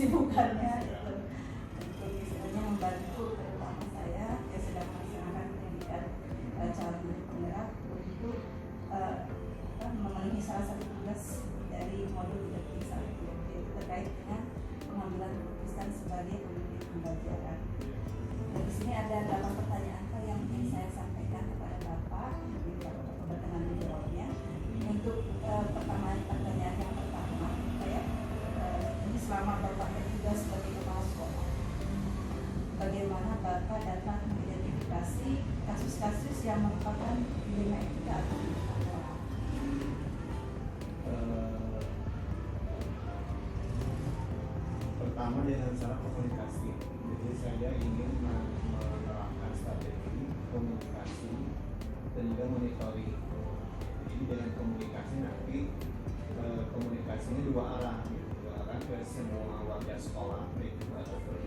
kesibukannya itu untuk istilahnya membantu terutama saya yang sedang melaksanakan pendidikan calon guru penggerak untuk memenuhi salah satu tugas dari modul 31 yaitu terkait dengan pengambilan keputusan sebagai pemimpin pembelajaran. Dan di sini ada 8 pertanyaan yang ingin saya sampaikan kepada Bapak, mungkin Bapak berkenan menjawabnya. Untuk pertanyaan yang pertama, ini selama Bapak bertugas sebagai kepala sekolah, bagaimana Bapak dapat mengidentifikasi kasus-kasus yang merupakan dilema etika atau moral? Pertama dengan cara komunikasi. Jadi saya ingin menerapkan strategi komunikasi dan juga monitoring. Jadi dengan komunikasi nanti komunikasinya dua arah ke semua warga sekolah, baik itu atau guru.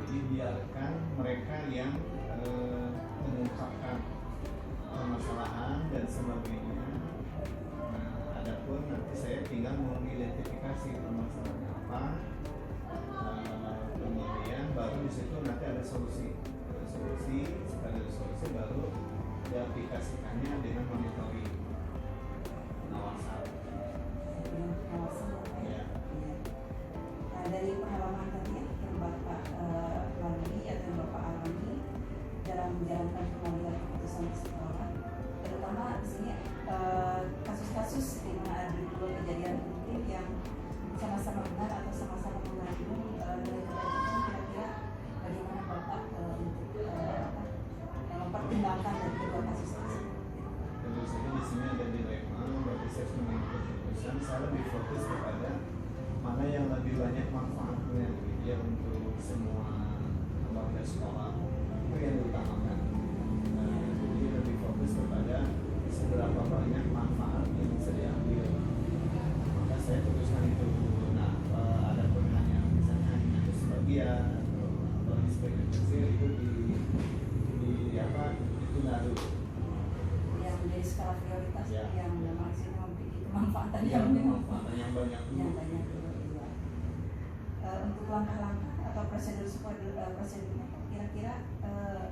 Jadi biarkan mereka yang mengungkapkan permasalahan dan sebagainya. Adapun nanti saya tinggal mengidentifikasi permasalahannya apa, kemudian baru di situ nanti ada solusi. Setelah ada solusi baru diaplikasikannya dengan monitoring, pengawasan. Ya. Nah, dari pengalaman tadi yang Bapak lalui atau yang Bapak alami dalam menjalankan pengambilan keputusan di sekolah, terutama di sini kasus-kasus di mana ada dua kejadian mungkin yang sama-sama benar atau sama-sama mengandung nilai kebajikan, kira-kira bagaimana Bapak untuk mempertimbangkan dari kedua kasus tersebut? Tentu saja di sini ada dilema, berarti saya mengambil keputusan saya lebih fokus kepada mana yang lebih banyak manfaatnya ya untuk semua warga sekolah, itu yang diutamakan. Jadi lebih fokus kepada seberapa banyak manfaat yang bisa diambil, maka saya putuskan itu. Nah, ada pun hanya misalnya hanya sebagian atau sebagian kecil itu ditunda dulu. Yang menjadi skala prioritas Ya. Yang memang sini memiliki kemanfaatan yang banyak dulu. Yang banyak dulu. Untuk langkah-langkah atau prosedurnya, kira-kira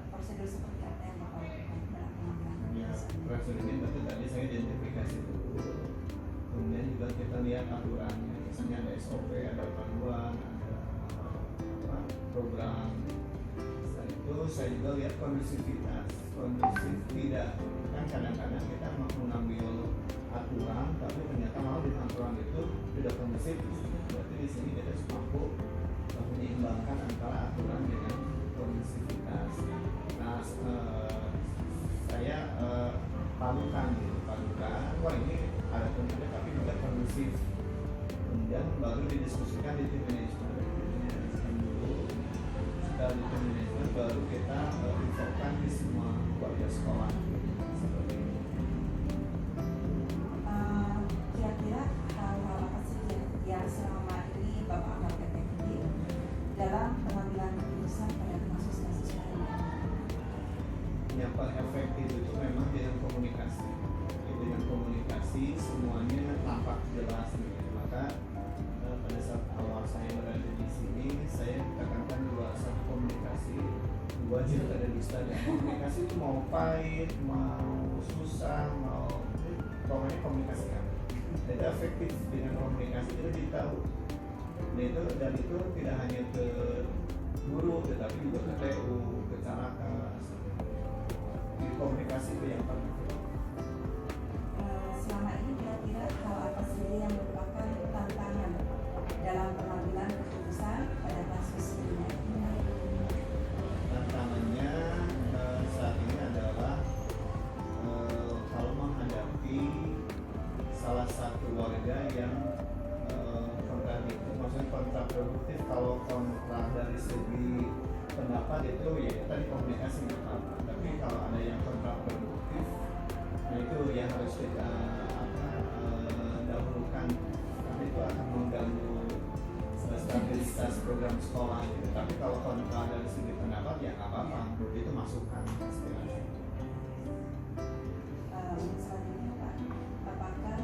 prosedur seperti apa yang Bapak lakukan dalam pengambilan keputusan? Prosedur ini tentu tadi saya identifikasi dulu. Kemudian juga kita lihat aturannya, misalnya ada SOP, ada panduan, ada program. Setelah itu saya juga lihat kondusif tidak. Kan kadang-kadang kita mau mengambil aturan, tapi ternyata malah di aturan itu tidak kondusif. Berarti di sini kita mampu menyeimbangkan antara aturan dengan kondusivitas. Nah, saya padukan, wah ini ada tentunya tapi juga kondusif. Kemudian baru didiskusikan di tim manajemen dulu. Setelah di tim manajemen baru kita infokan di semua warga sekolah. Seperti ini. Kira-kira hal-hal apa sih yang selama ini Bapak anggap efektif dalam pengambilan keputusan pada kasus-kasus lainnya? Yang paling efektif itu memang dengan komunikasi. Dengan komunikasi semuanya tampak jelas. Maka pada saat awal saya berada di sini, saya tekankan dua, satu komunikasi, dua tidak ada dusta. Dan komunikasi itu mau pahit, mau susah, mau pokoknya komunikasikan. Jadi efektif dengan komunikasi kita jadi tahu. Dan itu tidak hanya ke guru, tetapi juga ke TU, ke Caraka. Jadi komunikasi itu yang paling penting. Selama ini kira-kira hal apa saja yang merupakan tantangan dalam pengambilan keputusan pada kasus ini? Tantangannya saat ini adalah kalau menghadapi salah satu warga yang kontradiktif, maksudnya kontraproduktif. Kalau kontra dari segi pendapat itu ya tadi komunikasi nggak apa-apa, tapi kalau ada yang kontraproduktif, nah itu yang harus kita dahulukan, karena itu akan mengganggu stabilitas program sekolah gitu. Tapi kalau kontra dari segi pendapat ya nggak apa-apa, itu masukan aspirasi. Selanjutnya Pak, apakah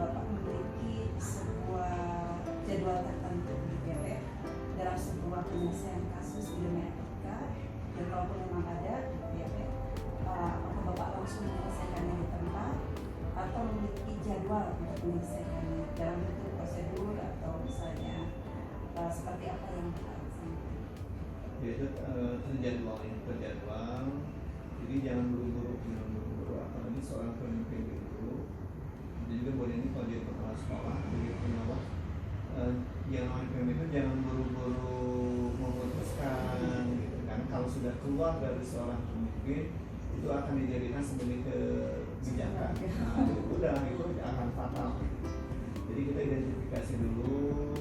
Bapak memiliki sebuah jadwal tertentu kalaupun memang ada gitu ya, apakah Bapak langsung menyelesaikannya di tempat atau memiliki jadwal untuk menyelesaikannya dalam bentuk prosedur atau misalnya seperti apa yang Bapak laksanakan? Yaitu terjadwal. Jadi jangan buru-buru, apalagi seorang pemimpin itu. Dan juga buat ini kalau dia kepala sekolah, dia pengawas, yang pemimpin itu jangan buru-buru memutuskan gitu kan. Kalau sudah keluar dari seorang pemimpin itu akan dijadikan sebagai kebijakan. Nah, itu akan fatal. Jadi kita identifikasi dulu,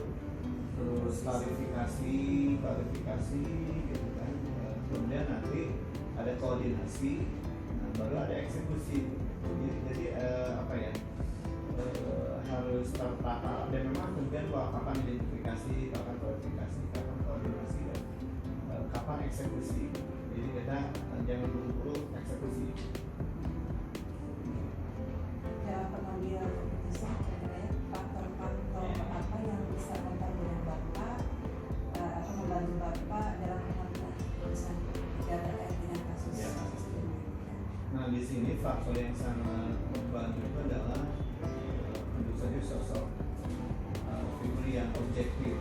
terus klarifikasi gitu kan. Kemudian nanti ada koordinasi, nah, baru ada eksekusi. Jadi harus tertata dan memang kemudian bahwa kapan identifikasi, kapan klarifikasi, kapan koordinasi, dan kapan eksekusi. Jadi kita jangan buru-buru eksekusi. Dalam pengambilan keputusan kira-kira ya, faktor-faktor apa yang bisa membantu Bapak atau membantu Bapak dalam pengambilan keputusan yang terkait dengan kasus ini? Nah, di sini faktor yang sangat membantu itu adalah tentu saja sosok figur yang objektif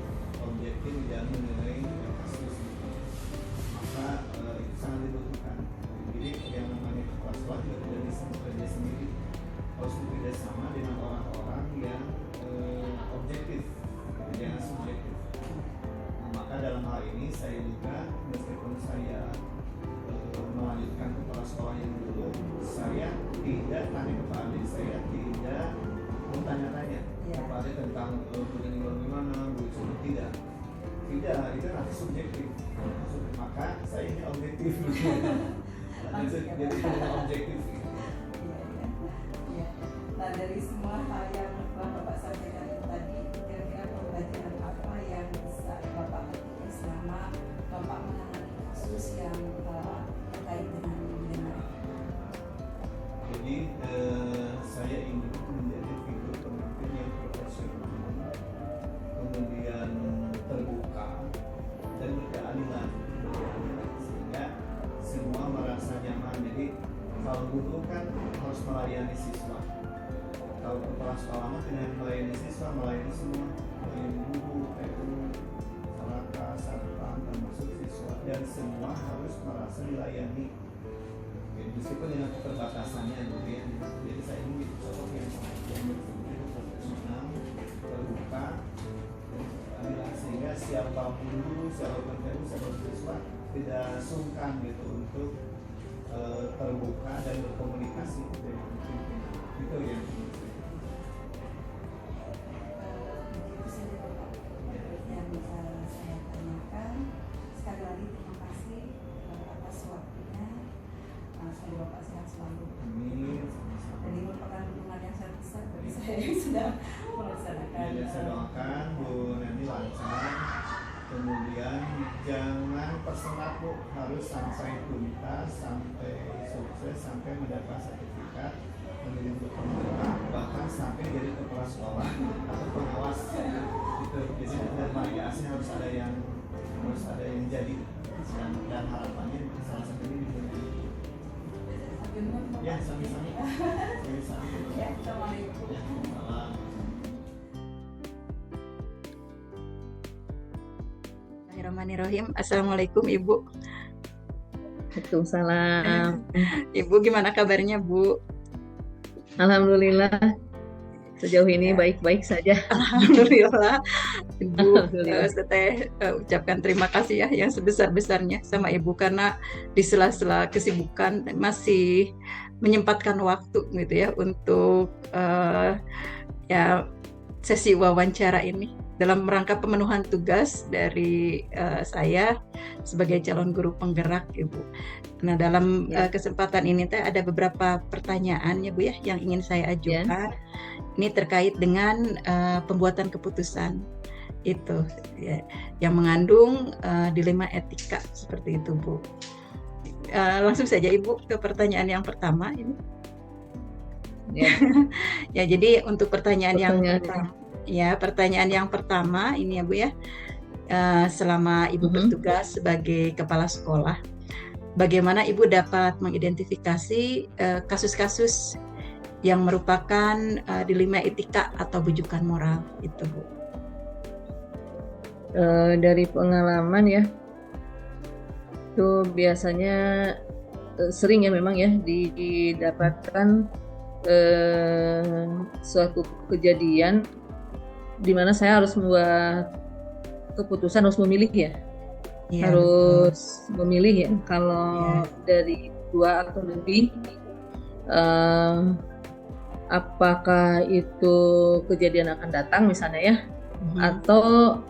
dalam menilai kasus ini. Maka itu sangat dibutuhkan. Jadi yang namanya kepala sekolah juga tidak bisa bekerja sendiri, harus bekerja sama dengan orang-orang yang objektif, jangan subjektif. Nah, maka dalam hal ini saya juga, meskipun saya melanjutkan kepala sekolah yang dulu, saya tidak tanya kepada adik, saya tidak bertanya-tanya kepada adik tentang begini bagaimana, begitu tidak, itu nanti subjektif. Maka saya ini objektif. Jadi tidak objektif. Nah, dari semua hal yang telah Bapak sampaikan tadi, kira-kira pembelajaran apa yang bisa Bapak petik selama Bapak menangani kasus yang terkait dengan milenial? Jadi saya ingin menjadi figur pemimpin yang profesional, kemudian terbuka dan berkeadilan, sehingga semua merasa nyaman. Jadi kalau guru kan harus melayani siswa. Kalau kepala sekolah mah dengan melayani siswa, melayani semua, melayani guru, PU, Salaka, Satpam, termasuk siswa, dan semua harus merasa dilayani. Meskipun dengan keterbatasannya gitu ya. Jadi saya ingin sosok yang berpikir profesional, terbuka, dan sehingga siapapun guru, siapapun PU, siapapun siswa tidak sungkan gitu untuk terbuka dan berkomunikasi dengan pemimpin. Itu yang Itu saja Bapak yang bisa saya tanyakan. Sekali lagi terima kasih atas waktunya. Semoga Bapak sehat selalu. Amin. Dan ini merupakan dukungan yang sangat besar bagi saya yang sudah melaksanakan. Ya, saya doakan Bu Nani lancar. Kemudian jangan tersengat Bu, harus sampai tuntas, sampai sukses, sampai mendapat sertifikat, menjadi pemerintah, bahkan sampai jadi kepala sekolah atau pengawas. Itu jadi dan variasinya harus ada yang jadi, dan harapannya salah satunya di bulan ini. Ya, sami-sami. Ya, Assalamualaikum. Ya, salam. Bismillahirrahmanirrahim. Assalamualaikum Ibu. Waalaikumsalam. Ibu gimana kabarnya Bu? Alhamdulillah sejauh ini baik-baik saja. Alhamdulillah. Ibu Alhamdulillah. Teteh ucapkan terima kasih ya yang sebesar-besarnya sama Ibu, karena di sela-sela kesibukan masih menyempatkan waktu gitu ya untuk ya sesi wawancara ini dalam rangka pemenuhan tugas dari saya sebagai calon guru penggerak Ibu. Nah, dalam kesempatan ini teh ada beberapa pertanyaan ya Bu ya yang ingin saya ajukan. Ini terkait dengan pembuatan keputusan itu ya, yang mengandung dilema etika seperti itu Bu. Langsung saja Ibu ke pertanyaan yang pertama ini. Ya. Ya, jadi untuk pertanyaan yang pertama. Ya, pertanyaan yang pertama ini ya Bu ya, selama Ibu bertugas sebagai kepala sekolah, bagaimana Ibu dapat mengidentifikasi kasus-kasus yang merupakan dilema etika atau bujukan moral itu, Bu? Dari pengalaman ya, itu biasanya sering ya memang ya didapatkan suatu kejadian di mana saya harus membuat keputusan, harus memilih ya, Iya, harus memilih ya. Kalau Iya. dari dua atau lebih, apakah itu kejadian akan datang misalnya ya, atau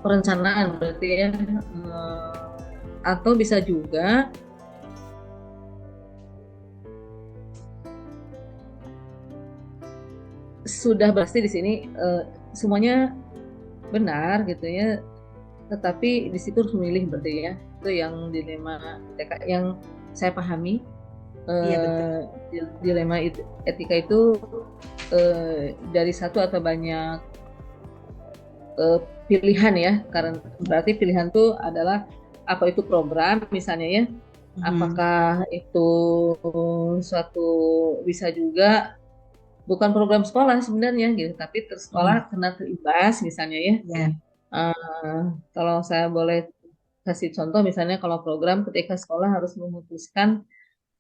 perencanaan berarti ya, atau bisa juga sudah pasti di sini semuanya benar gitu ya, tetapi di situ harus memilih berarti ya. Itu yang dilema etika yang saya pahami. Iya, betul. Dilema etika itu dari satu atau banyak pilihan ya, karena berarti pilihan itu adalah apa itu program misalnya ya, apakah itu suatu, bisa juga bukan program sekolah sebenarnya gitu, tapi sekolah kena terimbas misalnya ya. Ya. Kalau saya boleh kasih contoh misalnya, kalau program ketika sekolah harus memutuskan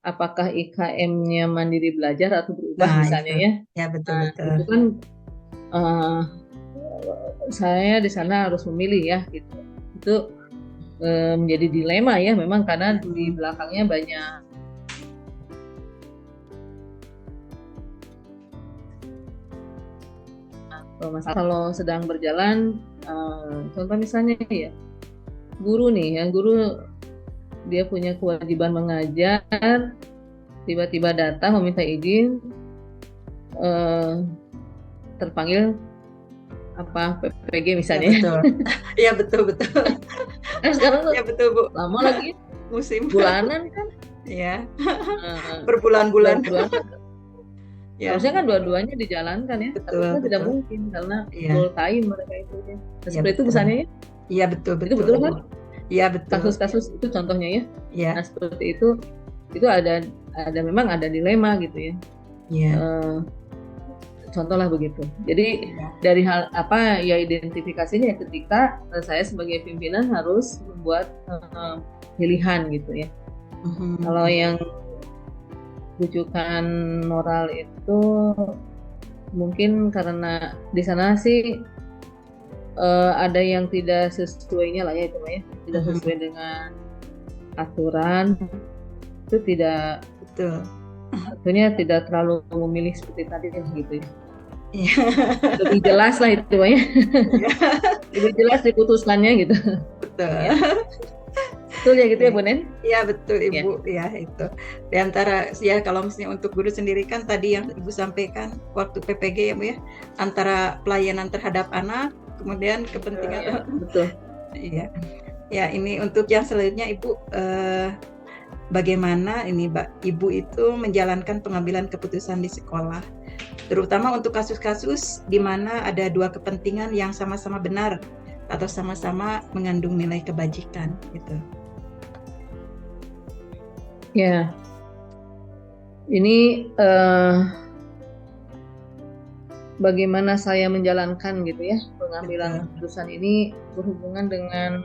apakah IKM-nya mandiri belajar atau berubah Nah, misalnya itu. ya. Ya, betul. Itu kan saya di sana harus memilih ya gitu. Itu menjadi dilema ya memang, karena di belakangnya banyak masalah. Kalau sedang berjalan, contoh misalnya ya, guru nih ya, guru dia punya kewajiban mengajar, tiba-tiba datang meminta izin, terpanggil apa PPG misalnya. Iya, betul. Sekarang ya, betul, Bu. lama lagi musim bulanan kan. Ya. Berbulan-bulan. Ya. Harusnya kan dua-duanya dijalankan ya, tapi kan tidak mungkin karena full time mereka itu ya. Seperti itu misalnya ya. Iya, betul. Itu betul kan? Iya, betul. Kasus-kasus itu contohnya ya. Iya. Nah, seperti itu ada memang ada dilema gitu ya. Iya. Contoh lah begitu. Jadi dari hal apa ya, identifikasinya ya ketika saya sebagai pimpinan harus membuat pilihan gitu ya. Kalau yang rujukan moral itu mungkin karena di sana sih ada yang tidak sesuainya lah ya, itu ya, tidak sesuai dengan aturan, itu tidak betul. Artinya tidak terlalu memilih seperti tadi gitu ya. Lebih jelas lah itu ya. Lebih jelas diputuskannya gitu. Betul. Ya. Betul ya gitu ya Bu Nen? Iya, betul Ibu ya itu. Di antara ya, kalau misalnya untuk guru sendiri kan tadi yang Ibu sampaikan waktu PPG ya Bu ya, antara pelayanan terhadap anak kemudian kepentingan. Betul. Iya. Ya, ini untuk yang selanjutnya Ibu, bagaimana ini Ibu itu menjalankan pengambilan keputusan di sekolah, terutama untuk kasus-kasus di mana ada dua kepentingan yang sama-sama benar atau sama-sama mengandung nilai kebajikan gitu. Ya, ini bagaimana saya menjalankan gitu ya pengambilan keputusan ini berhubungan dengan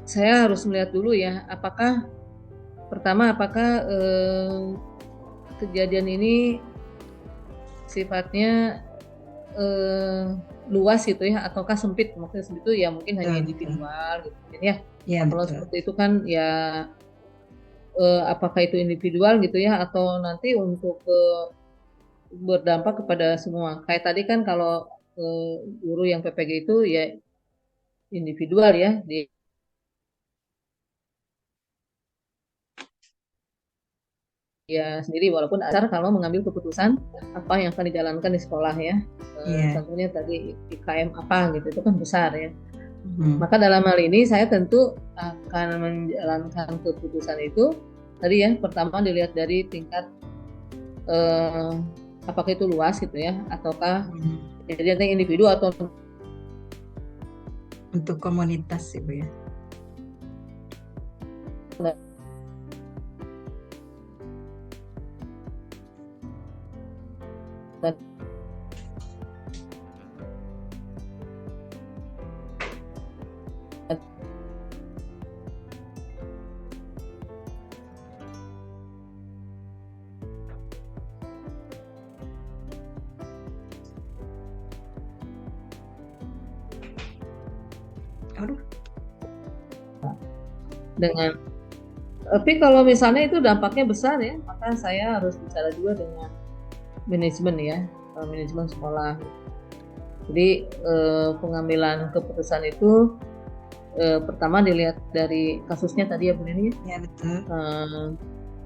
saya harus melihat dulu ya, apakah kejadian ini sifatnya luas gitu ya, ataukah sempit. Maksudnya sempit itu ya mungkin hanya individual gitu ya. Kalau seperti itu kan ya apakah itu individual gitu ya, atau nanti untuk berdampak kepada semua. Kayak tadi kan kalau guru yang PPG itu ya individual ya, dia sendiri, walaupun asal kalau mengambil keputusan apa yang akan dijalankan di sekolah ya. Contohnya tadi IKM apa gitu, itu kan besar ya. Maka dalam hal ini saya tentu akan menjalankan keputusan itu tadi ya, pertama dilihat dari tingkat apakah itu luas gitu ya, ataukah jadi individu atau untuk komunitas Ibu ya. nggak nggak- Aduh, dengan tapi kalau misalnya itu dampaknya besar ya, maka saya harus bicara juga dengan manajemen ya, manajemen sekolah. Jadi pengambilan keputusan itu pertama dilihat dari kasusnya tadi ya Bu Neni ya. ya betul.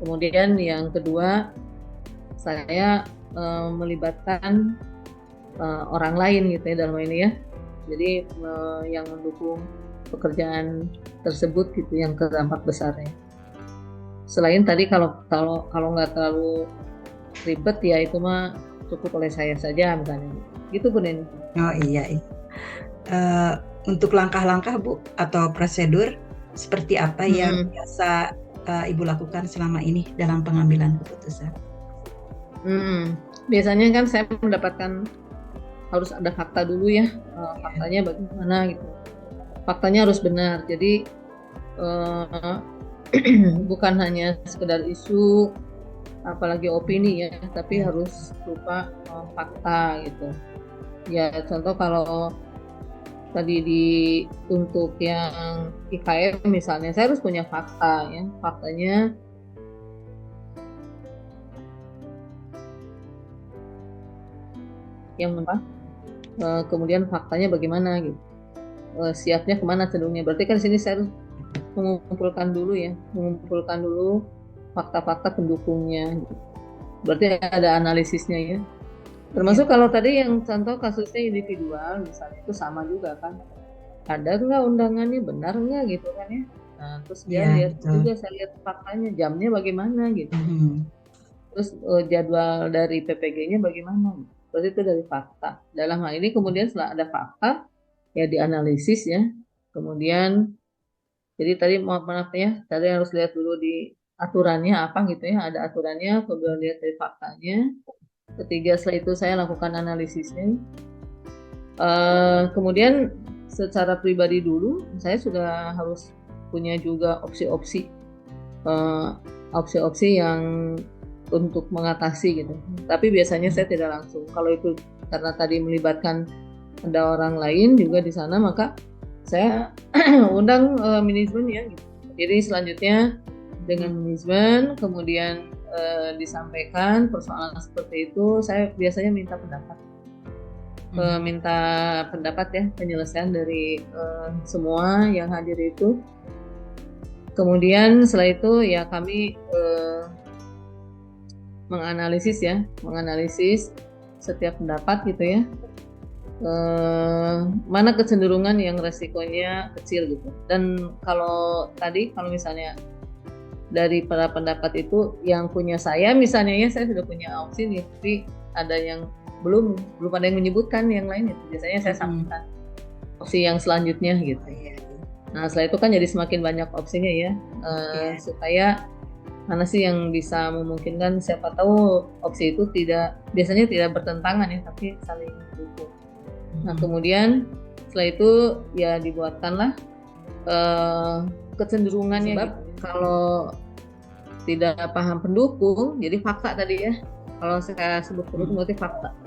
Kemudian yang kedua saya melibatkan orang lain gitu ya dalam ini ya. Jadi yang mendukung pekerjaan tersebut gitu yang terdampak besarnya. Selain tadi kalau nggak terlalu ribet ya itu mah cukup oleh saya saja misalnya. Gitu Bu Neni. Oh iya. Untuk langkah-langkah Bu atau prosedur seperti apa yang biasa Ibu lakukan selama ini dalam pengambilan keputusan? Biasanya kan saya mendapatkan harus ada fakta dulu ya, faktanya bagaimana gitu. Faktanya harus benar. Jadi bukan hanya sekedar isu, apalagi opini ya, tapi harus berupa fakta gitu. Ya contoh kalau tadi untuk yang IKM misalnya, saya harus punya fakta ya, faktanya yang apa? Kemudian faktanya bagaimana gitu, siapnya kemana cenderungnya. Berarti kan sini saya harus mengumpulkan dulu fakta-fakta pendukungnya. Berarti ada analisisnya ya. Termasuk kalau tadi yang contoh kasusnya individual misalnya itu sama juga kan. Ada nggak undangannya, benar nggak gitu kan ya. Nah terus dia lihat juga, saya lihat faktanya, jamnya bagaimana gitu. Terus jadwal dari PPG-nya bagaimana. Berarti itu dari fakta. Dalam hal ini kemudian setelah ada fakta ya dianalisis ya. Kemudian jadi tadi maaf ya, tadi harus lihat dulu di aturannya apa gitu ya, ada aturannya, kemudian lihat dari faktanya. Ketiga setelah itu saya lakukan analisisnya. Kemudian secara pribadi dulu saya sudah harus punya juga opsi-opsi yang untuk mengatasi gitu. Tapi biasanya saya tidak langsung. Kalau itu karena tadi melibatkan ada orang lain juga di sana, maka saya undang manajemen ya gitu. Jadi selanjutnya dengan manajemen kemudian disampaikan persoalan seperti itu, saya biasanya minta pendapat ya, penyelesaian dari semua yang hadir itu. Kemudian setelah itu ya kami menganalisis setiap pendapat gitu ya, mana kecenderungan yang resikonya kecil gitu. Dan kalau misalnya dari para pendapat itu yang punya saya misalnya ya, saya sudah punya opsi nih, tapi ada yang belum ada yang menyebutkan yang lain itu, biasanya saya sampaikan opsi yang selanjutnya gitu. Nah setelah itu kan jadi semakin banyak opsinya ya, supaya mana sih yang bisa memungkinkan, siapa tahu opsi itu biasanya tidak bertentangan ya, tapi saling mendukung. Nah kemudian setelah itu ya dibuatkanlah kecenderungannya sebab gitu. Kalau tidak paham pendukung, jadi fakta tadi ya, kalau saya sebut pendukung berarti fakta.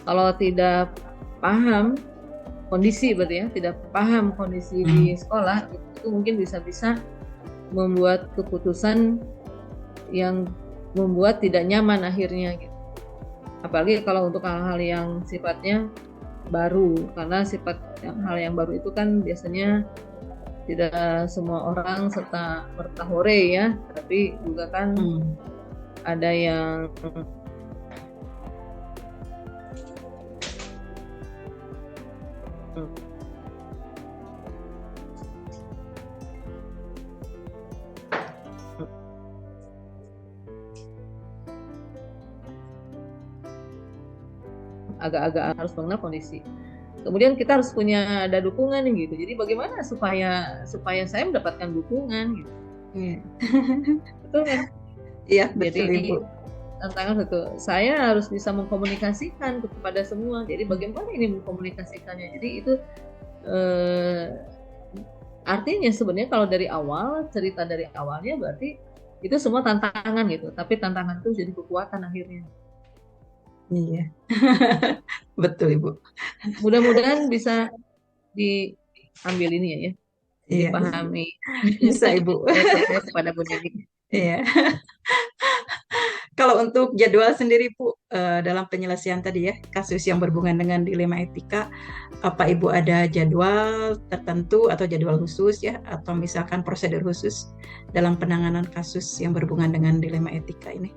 Kalau tidak paham kondisi berarti ya, tidak paham kondisi di sekolah, itu mungkin bisa membuat keputusan yang membuat tidak nyaman akhirnya gitu. Apalagi kalau untuk hal-hal yang sifatnya baru, karena hal yang baru itu kan biasanya tidak semua orang serta merta hore ya, tapi juga kan ada yang agak-agak harus mengenal kondisi. Kemudian kita harus ada dukungan gitu. Jadi bagaimana supaya saya mendapatkan dukungan gitu. Iya. Betul kan? Iya, betul Jadi Ibu. tantangan satu, saya harus bisa mengkomunikasikan kepada semua. Jadi bagaimana ini mengkomunikasikannya? Jadi itu artinya sebenarnya kalau dari awal, cerita dari awalnya berarti itu semua tantangan gitu. Tapi tantangan itu jadi kekuatan akhirnya. Iya. Betul Ibu. Mudah-mudahan bisa diambil ini ya, Iya, dipahami. bisa Ibu. Saya kepada Bu Nini. Iya. Kalau untuk jadwal sendiri Bu, dalam penyelesaian tadi ya, kasus yang berhubungan dengan dilema etika, apa Ibu ada jadwal tertentu atau jadwal khusus ya, atau misalkan prosedur khusus dalam penanganan kasus yang berhubungan dengan dilema etika ini?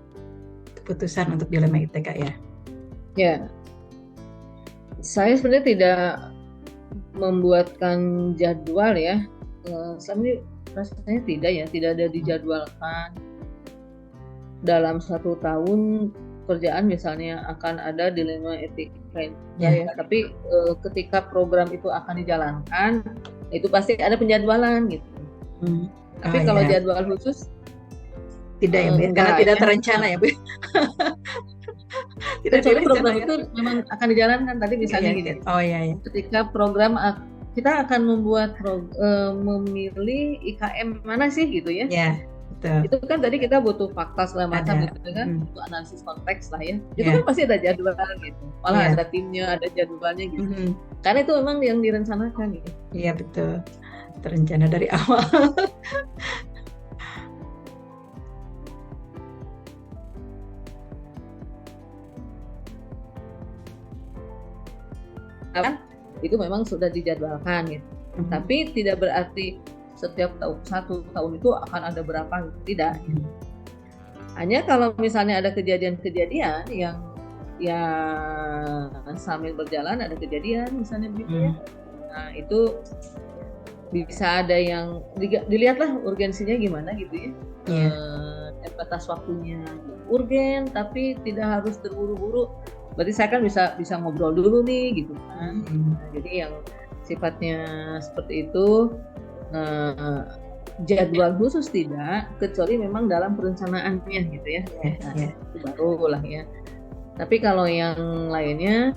Keputusan untuk dilema etika ya. Ya, saya sebenarnya tidak membuatkan jadwal ya. Selama ini rasanya tidak ada dijadwalkan. Dalam 1 tahun kerjaan misalnya akan ada dilema etika ya. Tapi ketika program itu akan dijalankan, itu pasti ada penjadwalan gitu. Tapi kalau jadwal khusus tidak ya Bu, karena tidak terencana ya Bu. Tidak kecuali program terencana, itu memang akan dijalankan. Tadi misalnya gini, ketika program kita akan memilih IKM mana sih gitu ya. Betul. Itu kan tadi kita butuh fakta segala macam gitu kan, untuk analisis konteks lah ya. Itu kan pasti ada jadwal gitu. Malah ada timnya, ada jadwalnya gitu. Karena itu memang yang direncanakan gitu. Iya betul. Terencana dari awal. Kan itu memang sudah dijadwalkan gitu. Tapi tidak berarti setiap satu tahun itu akan ada berapa gitu. Tidak. Hanya kalau misalnya ada kejadian-kejadian yang sambil berjalan ada kejadian misalnya begitu ya. Nah, itu bisa ada yang dilihatlah urgensinya gimana gitu ya. Batas waktunya urgen tapi tidak harus terburu-buru. Berarti saya kan bisa ngobrol dulu nih gitu kan. Nah, jadi yang sifatnya seperti itu jadwal khusus tidak, kecuali memang dalam perencanaannya gitu ya. Itu baru lah ya. Tapi kalau yang lainnya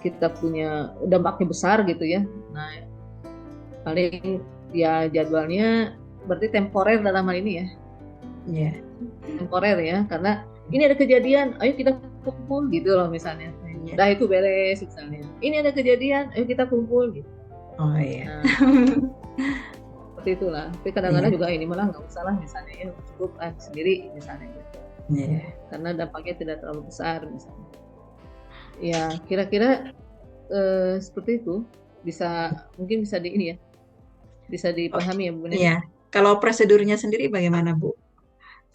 kita punya dampaknya besar gitu ya. Nah, paling ya jadwalnya berarti temporer dalam hal ini ya. Temporer ya, karena ini ada kejadian, ayo kita kumpul gitu loh misalnya. Udah itu beres misalnya. Ini ada kejadian, ayo kita kumpul gitu. Nah, seperti itulah. Tapi kadang-kadang juga ini malah nggak usah lah misalnya ya, cukup sendiri misalnya gitu. Karena dampaknya tidak terlalu besar misalnya. Ya kira-kira seperti itu mungkin bisa ini ya, bisa dipahami ya Bu Neni. Iya. Kalau prosedurnya sendiri bagaimana Bu?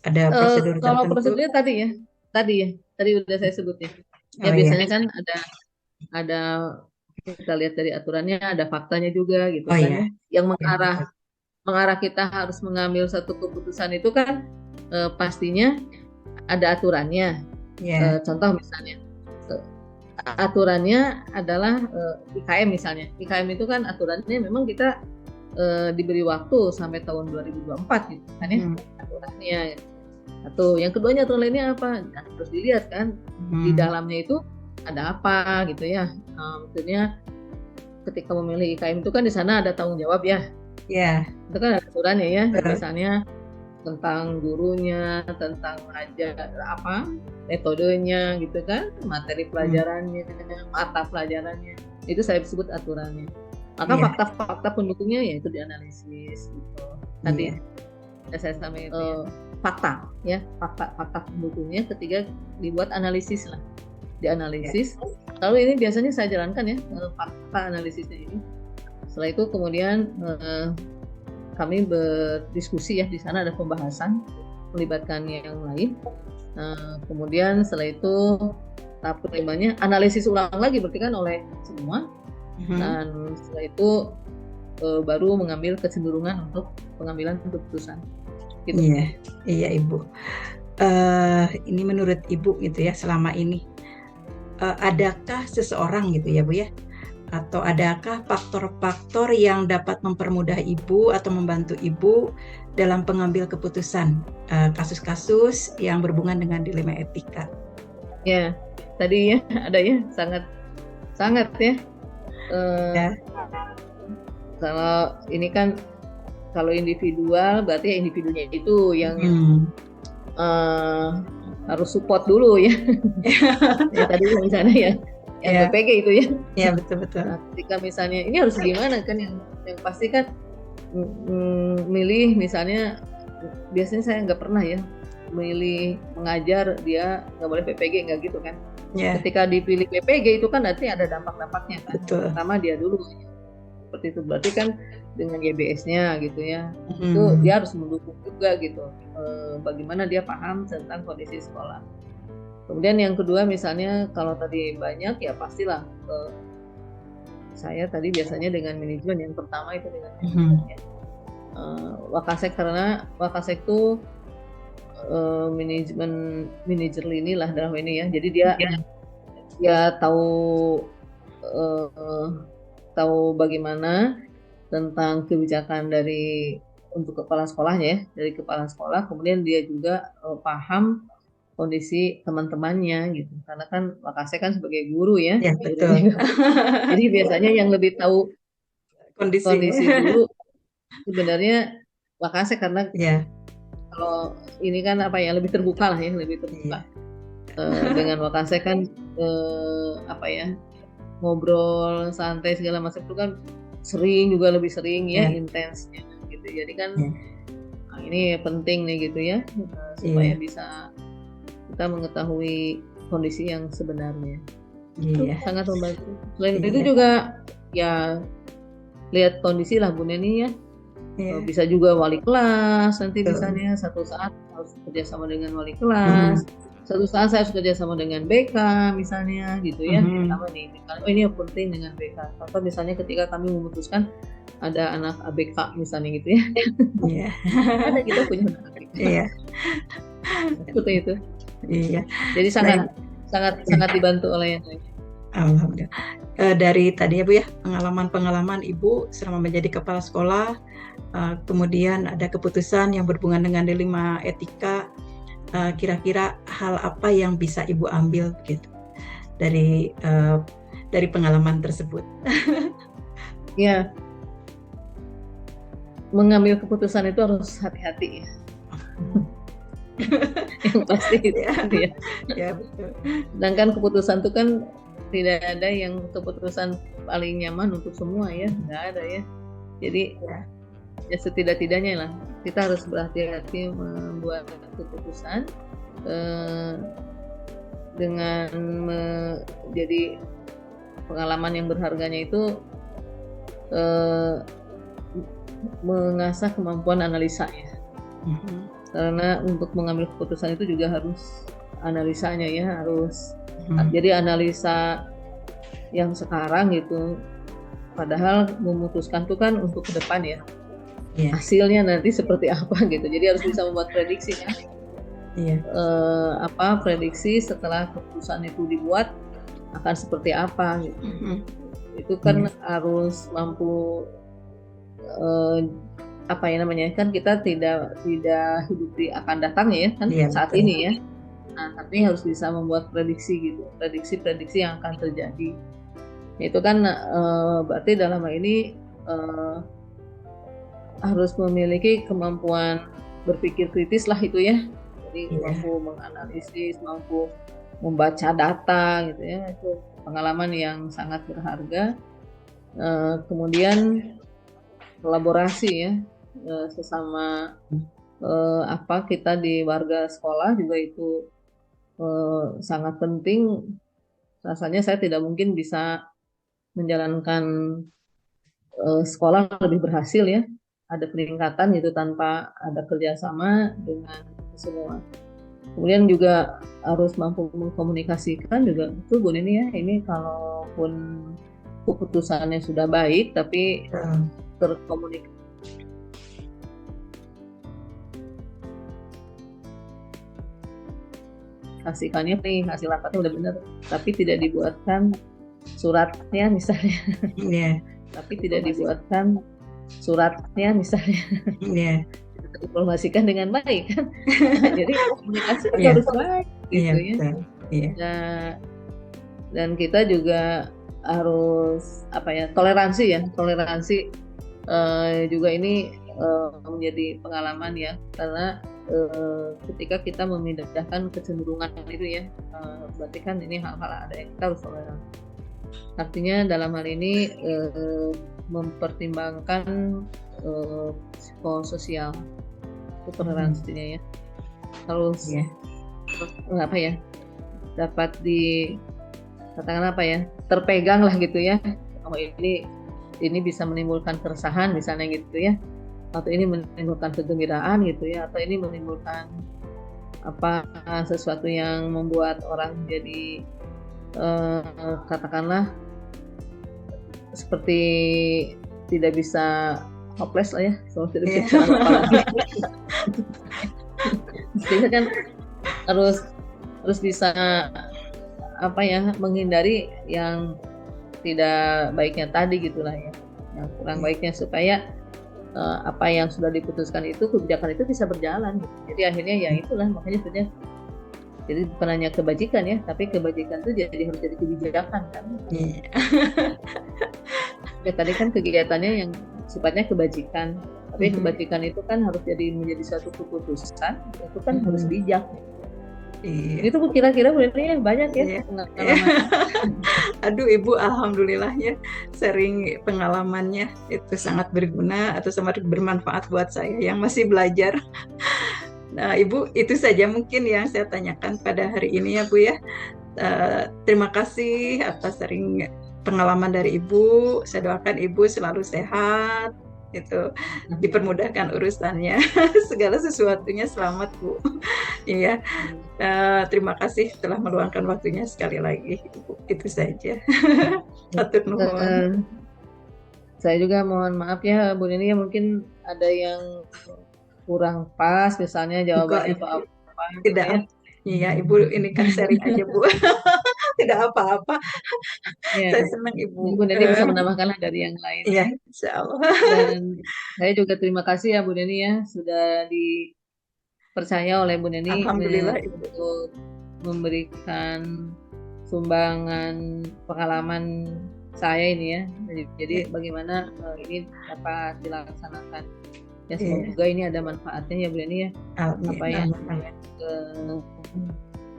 Ada prosedur kalau tertentu? prosedurnya tadi udah saya sebutnya. Biasanya kan ada kita lihat dari aturannya, ada faktanya juga gitu kan. Yang mengarah kita harus mengambil satu keputusan itu kan pastinya ada aturannya. Contoh misalnya aturannya adalah IKM misalnya. IKM itu kan aturannya memang kita diberi waktu sampai tahun 2024 gitu kan ya, aturannya. Atau yang keduanya aturan lainnya apa? Nah, harus dilihat kan di dalamnya itu ada apa gitu ya. Maksudnya ketika memilih IKM itu kan di sana ada tanggung jawab ya. Itu kan ada aturannya ya. Misalnya tentang gurunya, tentang metodenya gitu kan, materi pelajarannya, mata pelajarannya. Itu saya sebut aturannya. Maka fakta-fakta pendukungnya ya itu dianalisis gitu. Tadi saya sampaikan itu fakta pendukungnya ketika dibuat analisis lah, dianalisis. Lalu ini biasanya saya jalankan ya fakta analisisnya ini. Setelah itu kemudian kami berdiskusi ya, di sana ada pembahasan melibatkan yang lain. Kemudian setelah itu tahap kelimanya analisis ulang lagi berarti kan oleh semua. Dan setelah itu baru mengambil kecenderungan untuk pengambilan keputusan. Gitu. Iya Ibu. Ini menurut Ibu gitu ya, selama ini adakah seseorang gitu ya Bu ya, atau adakah faktor-faktor yang dapat mempermudah Ibu atau membantu Ibu dalam pengambil keputusan kasus-kasus yang berhubungan dengan dilema etika? Ya, tadi ya ada ya sangat ya. Ya. Kalau ini kan kalau individual berarti ya individunya itu yang harus support dulu ya. Ya tadi misalnya yang BPG itu ya. Ya betul-betul. Nah, ketika misalnya ini harus gimana kan yang pasti kan milih misalnya biasanya saya nggak pernah ya milih mengajar dia nggak boleh PPG, nggak gitu kan. Ketika dipilih PPG itu kan nanti ada dampak-dampaknya kan. Betul. Pertama dia dulu seperti itu berarti kan dengan YBS-nya gitu ya, itu dia harus mendukung juga gitu bagaimana dia paham tentang kondisi sekolah. Kemudian yang kedua misalnya kalau tadi banyak ya pastilah saya tadi biasanya dengan manajemen, yang pertama itu dengan manajemen ya. Wakasek karena Wakasek itu manajer lini lah dalam ini ya, jadi dia tahu bagaimana tentang kebijakan untuk kepala sekolahnya ya, dari kepala sekolah, kemudian dia juga paham kondisi teman-temannya gitu, karena kan Wakasek kan sebagai guru ya, betul. Jadi biasanya yang lebih tahu kondisi dulu sebenarnya Wakasek, karena kalau ini kan lebih terbuka lah ya, lebih terbuka. Dengan Wakasek kan ngobrol santai segala macam itu kan lebih sering ya, intensnya gitu. Jadi kan ini penting nih gitu ya, supaya bisa kita mengetahui kondisi yang sebenarnya. Itu sangat membantu. Selain itu juga ya lihat kondisi lah Bu Neni ya. Bisa juga wali kelas nanti misalnya satu saat harus kerjasama dengan wali kelas, satu saat saya harus kerjasama dengan BK misalnya gitu ya. Pertama nih, ini yang penting dengan BK. Contoh misalnya ketika kami memutuskan ada anak ABK misalnya gitu ya. Ada kita punya anak ABK. Seperti itu. Jadi sangat dibantu oleh yang lain. Alhamdulillah. Dari tadi ya Bu ya, pengalaman Ibu selama menjadi kepala sekolah, kemudian ada keputusan yang berhubungan dengan dilema etika, kira-kira hal apa yang bisa Ibu ambil gitu dari pengalaman tersebut? Ya, mengambil keputusan itu harus hati-hati ya. Yang pasti itu ya. Betul. Sedangkan keputusan itu kan tidak ada yang keputusan paling nyaman untuk semua ya, nggak ada ya. Jadi ya setidak-tidaknya lah kita harus berhati-hati membuat keputusan dengan menjadi pengalaman yang berharganya itu mengasah kemampuan analisa ya. Karena untuk mengambil keputusan itu juga harus analisanya ya, harus jadi analisa yang sekarang gitu, padahal memutuskan itu kan untuk ke depan ya, hasilnya nanti seperti apa gitu, jadi harus bisa membuat prediksi kan, prediksi setelah keputusan itu dibuat akan seperti apa gitu. Itu kan harus mampu kan kita tidak hidup di akan datangnya ya kan, saat betul. Ini ya. Nah, tapi harus bisa membuat prediksi gitu, prediksi yang akan terjadi. Itu kan berarti dalam hal ini harus memiliki kemampuan berpikir kritis lah itu ya. Jadi mampu menganalisis, mampu membaca data gitu ya. Itu pengalaman yang sangat berharga. Kemudian kolaborasi ya, sesama kita di warga sekolah juga itu sangat penting. Rasanya saya tidak mungkin bisa menjalankan sekolah lebih berhasil ya, ada peningkatan gitu tanpa ada kerjasama dengan semua. Kemudian juga harus mampu mengkomunikasikan juga, betul Bu Neni ya, ini kalaupun keputusannya sudah baik tapi terkomunikasi. mengaplikasikannya nih hasil rapatnya udah benar, tapi tidak dibuatkan suratnya misalnya, Iya, tapi tidak dibuatkan suratnya misalnya, iya, informasikan dengan baik kan. Jadi komunikasi Iya. harus baik iya, gitu ya. betul. Iya, Nah, dan kita juga harus toleransi juga ini menjadi pengalaman ya, karena ketika kita memindahkan kecenderungan itu ya, berarti kan ini hal-hal ada yang kita harus toleran. Artinya dalam hal ini mempertimbangkan psikososial itu toleransinya ya, harus iya, dapat katakan terpegang lah gitu ya. Oh ini bisa menimbulkan keresahan misalnya gitu ya, atau ini menimbulkan kegembiraan gitu ya, atau ini menimbulkan sesuatu yang membuat orang jadi katakanlah seperti tidak bisa hopeless lah ya, tidak bisa jalan apa-lagi. Kita kan harus bisa menghindari yang tidak baiknya tadi gitulah ya, yang kurang baiknya, supaya apa yang sudah diputuskan itu, kebijakan itu bisa berjalan gitu. Jadi akhirnya ya itulah, makanya sebenarnya jadi bukan hanya kebajikan ya, tapi kebajikan itu harus jadi kebijakan kan. iya, Ya, tadi kan kegiatannya yang sifatnya kebajikan, tapi kebajikan itu kan harus menjadi suatu keputusan, itu kan harus bijak. iya. Itu kira-kira sebenarnya banyak ya Iya. pengalaman. Aduh, Ibu, alhamdulillahnya sering pengalamannya itu sangat berguna atau sangat bermanfaat buat saya yang masih belajar. Nah, Ibu, itu saja mungkin yang saya tanyakan pada hari ini ya, Bu ya. Terima kasih atas sering pengalaman dari Ibu. Saya doakan Ibu selalu sehat, itu dipermudahkan urusannya, segala sesuatunya selamat, Bu. Iya. Terima kasih telah meluangkan waktunya sekali lagi, Ibu. Itu saja. Hatur nuhun. Saya juga mohon maaf ya Bu Nini, mungkin ada yang kurang pas misalnya jawabannya atau apa. Tidak. Ya. Iya, Ibu, ini kan sharing aja, Bu. Tidak apa-apa. Ya. Saya senang, Ibu. Bu Nini bisa menambahkan dari yang lain. Iya, insya Allah. Dan saya juga terima kasih ya Bu Nini ya, sudah dipercaya oleh Bu Nini Alhamdulillah, Ibu, untuk memberikan sumbangan pengalaman saya ini ya. Jadi bagaimana ini dapat dilaksanakan. Ya, semoga ini ada manfaatnya ya Bu Nini ya. Apa yang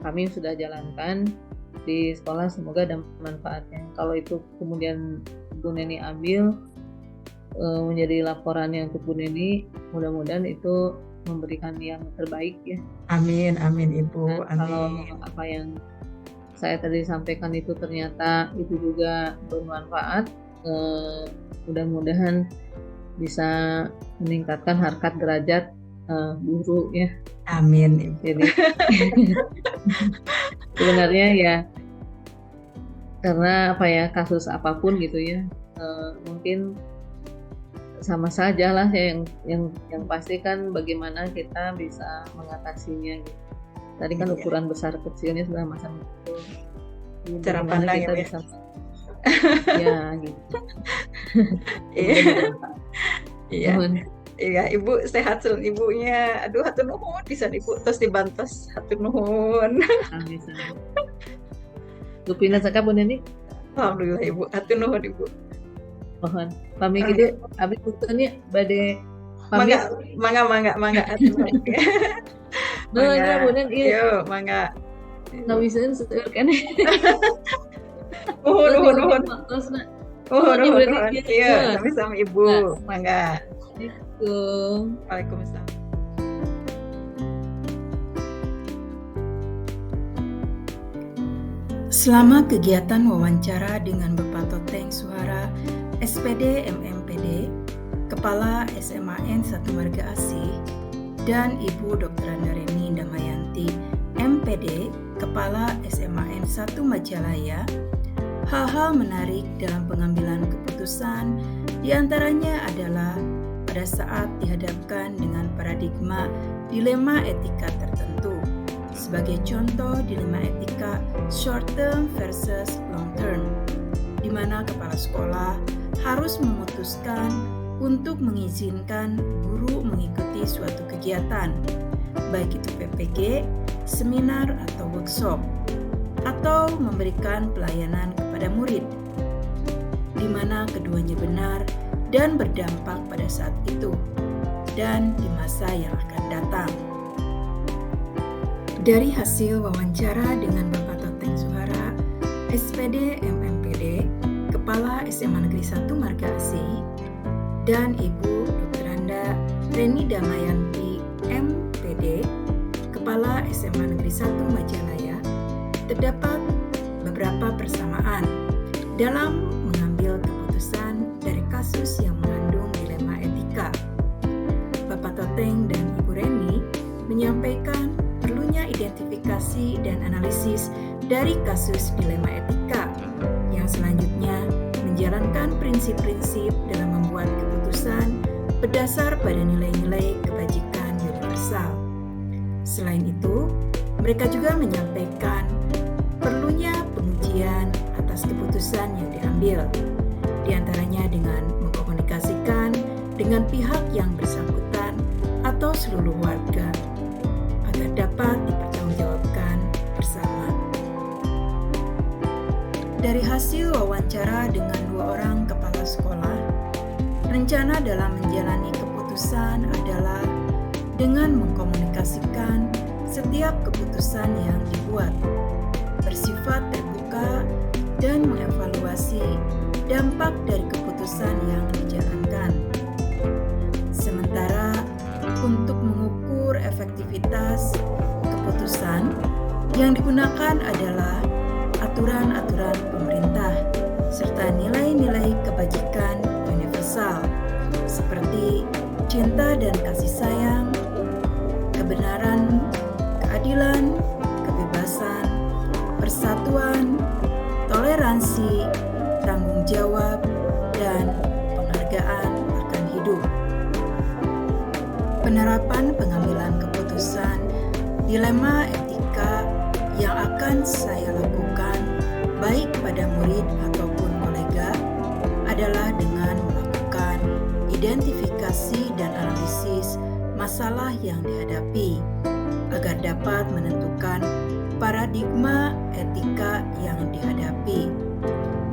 kami sudah jalankan di sekolah, semoga ada manfaatnya. Kalau itu kemudian Bu Neni ambil menjadi laporannya untuk Bu Neni, mudah-mudahan itu memberikan yang terbaik ya. Amin, amin Ibu. Nah, amin. Kalau apa yang saya tadi sampaikan itu ternyata itu juga bermanfaat, mudah-mudahan bisa meningkatkan harkat derajat guru ya. Amin Ibu. Jadi sebenarnya ya, karena kasus apapun gitu ya, mungkin sama saja lah ya, yang pasti kan bagaimana kita bisa mengatasinya gitu. Tadi kan ukuran besar kecilnya sudah macam itu. Cara pandang kita ya, bisa ya gitu. Iya. Iya, Ibu sehat selalu ibunya. Aduh, hatur nuhun pisan Ibu, terus dibantos. Hatur nuhun. Lupina saka Bu Neni. Alhamdulillah Ibu, hatur nuhun Ibu. Mohon pamit gitu, abis putusnya bade pamit. Mangga. Mangga Bu Neni. Yo, mangga. Ngawiseun seueur keneh. Nuhun. Nuhun. Iya, sama Ibu. Mangga. Waalaikumsalam. Selama kegiatan wawancara dengan Bapak Toteng Suhara, SPD MMPD, Kepala SMAN 1 Marga Asih, dan Ibu Dr. Andareni Damayanti, MPD, Kepala SMAN 1 Majalaya, hal-hal menarik dalam pengambilan keputusan diantaranya adalah pada saat dihadapkan dengan paradigma dilema etika tertentu, Sebagai contoh dilema etika short term versus long term, di mana kepala sekolah harus memutuskan untuk mengizinkan guru mengikuti suatu kegiatan, baik itu PPG, seminar atau workshop, atau memberikan pelayanan kepada murid, di mana keduanya benar dan berdampak pada saat itu dan di masa yang akan datang. Dari hasil wawancara dengan Bapak Toteng Suhara, SPD MMPD, Kepala SMA Negeri 1 Marga Asih, dan Ibu Dr. Anda Reni Damayanti MPD, Kepala SMA Negeri 1 Majalaya, terdapat beberapa persamaan dalam mengambil keputusan dari kasus yang mengandung dilema etika. Bapak Toteng dan Ibu Reni menyampaikan perlunya identifikasi dan analisis dari kasus dilema etika yang selanjutnya menjalankan prinsip-prinsip dalam membuat keputusan berdasar pada nilai-nilai kebajikan universal. Selain itu, mereka juga menyampaikan perlunya pengujian atas keputusan yang diambil, diantaranya dengan mengkomunikasikan dengan pihak yang bersangkutan atau seluruh warga, agar dapat dipertanggungjawabkan bersama. Dari hasil wawancara dengan 2 orang kepala sekolah, rencana dalam menjalani keputusan adalah dengan mengkomunikasikan setiap keputusan yang dibuat, bersifat terbuka dan mengevaluasi dampak dari keputusan yang dijalankan. Sementara untuk mengukur efektivitas keputusan yang digunakan adalah aturan-aturan pemerintah serta nilai-nilai kebajikan universal seperti cinta dan kasih sayang, kebenaran, keadilan, kebebasan, persatuan, toleransi, tanggung jawab, dan penghargaan akan hidup. Penerapan pengambilan keputusan dilema etika yang akan saya lakukan baik pada murid ataupun kolega adalah dengan melakukan identifikasi dan analisis masalah yang dihadapi agar dapat menentukan paradigma etika yang dihadapi,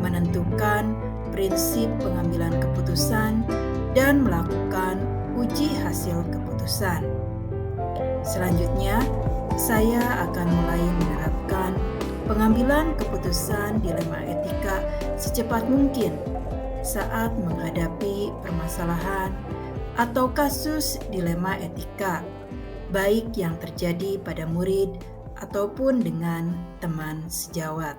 menentukan prinsip pengambilan keputusan, dan melakukan uji hasil keputusan. Selanjutnya, saya akan mulai menerapkan pengambilan keputusan dilema etika secepat mungkin saat menghadapi permasalahan atau kasus dilema etika, baik yang terjadi pada murid ataupun dengan teman sejawat.